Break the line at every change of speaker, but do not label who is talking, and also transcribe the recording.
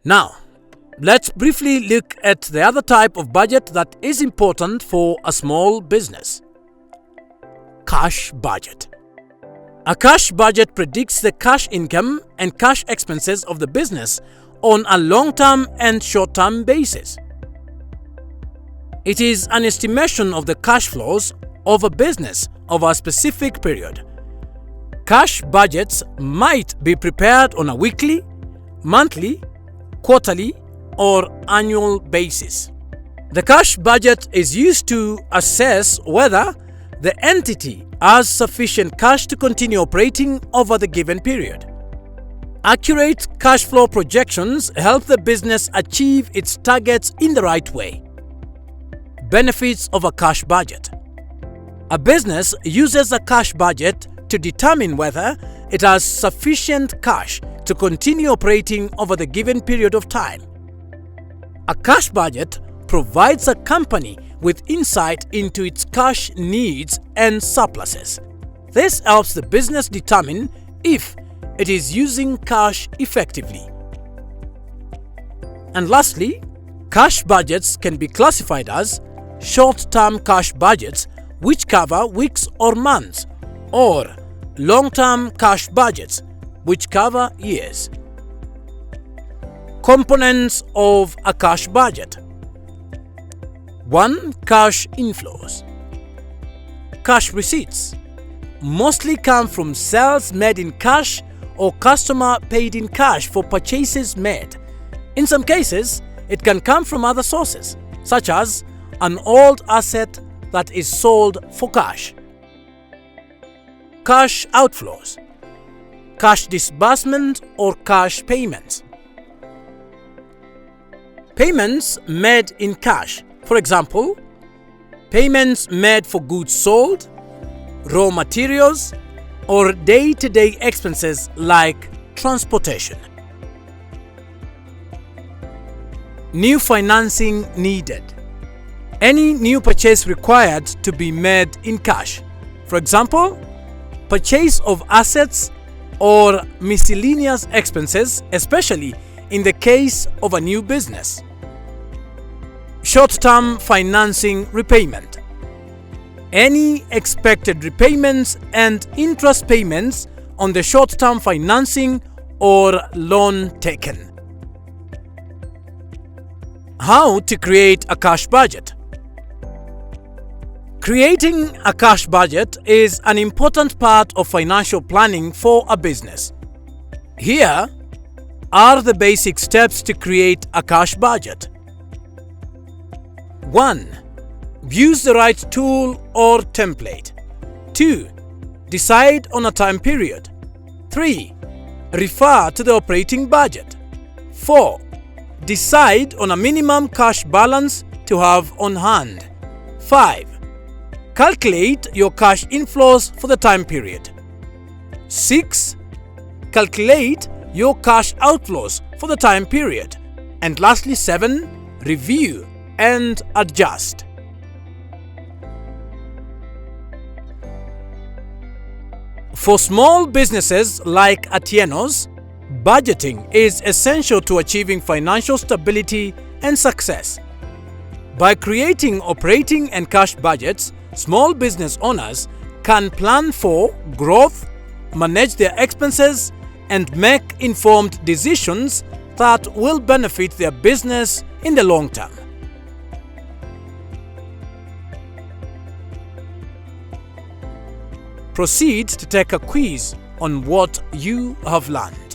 Now, let's briefly look at the other type of budget that is important for a small business. Cash budget. A cash budget predicts the cash income and cash expenses of the business on a long-term and short-term basis. It is an estimation of the cash flows of a business over a specific period. Cash budgets might be prepared on a weekly, monthly, quarterly, or annual basis. The cash budget is used to assess whether the entity has sufficient cash to continue operating over the given period. Accurate cash flow projections help the business achieve its targets in the right way. Benefits of a cash budget. A business uses a cash budget to determine whether it has sufficient cash to continue operating over the given period of time. A cash budget provides a company with insight into its cash needs and surpluses. This helps the business determine if it is using cash effectively. And lastly, cash budgets can be classified as short-term cash budgets, which cover weeks or months, or long-term cash budgets, which cover years. Components of a cash budget. 1. Cash inflows. Cash receipts mostly come from sales made in cash or customer paid in cash for purchases made. In some cases, it can come from other sources, such as an old asset that is sold for cash. Cash outflows. Cash disbursement or cash payments. Payments made in cash. For example, payments made for goods sold, raw materials, or day-to-day expenses like transportation. New financing needed. Any new purchase required to be made in cash. For example, purchase of assets or miscellaneous expenses, especially in the case of a new business. Short-term financing repayment. Any expected repayments and interest payments on the short-term financing or loan taken. How to create a cash budget. Creating a cash budget is an important part of financial planning for a business. Here are the basic steps to create a cash budget. 1. Use the right tool or template. 2. Decide on a time period. 3. Refer to the operating budget. 4. Decide on a minimum cash balance to have on hand. 5. Calculate your cash inflows for the time period. 6. Calculate your cash outflows for the time period. And lastly, 7. Review and adjust. For small businesses like Atieno's, budgeting is essential to achieving financial stability and success. By creating operating and cash budgets, small business owners can plan for growth, manage their expenses, and make informed decisions that will benefit their business in the long term. Proceed to take a quiz on what you have learned.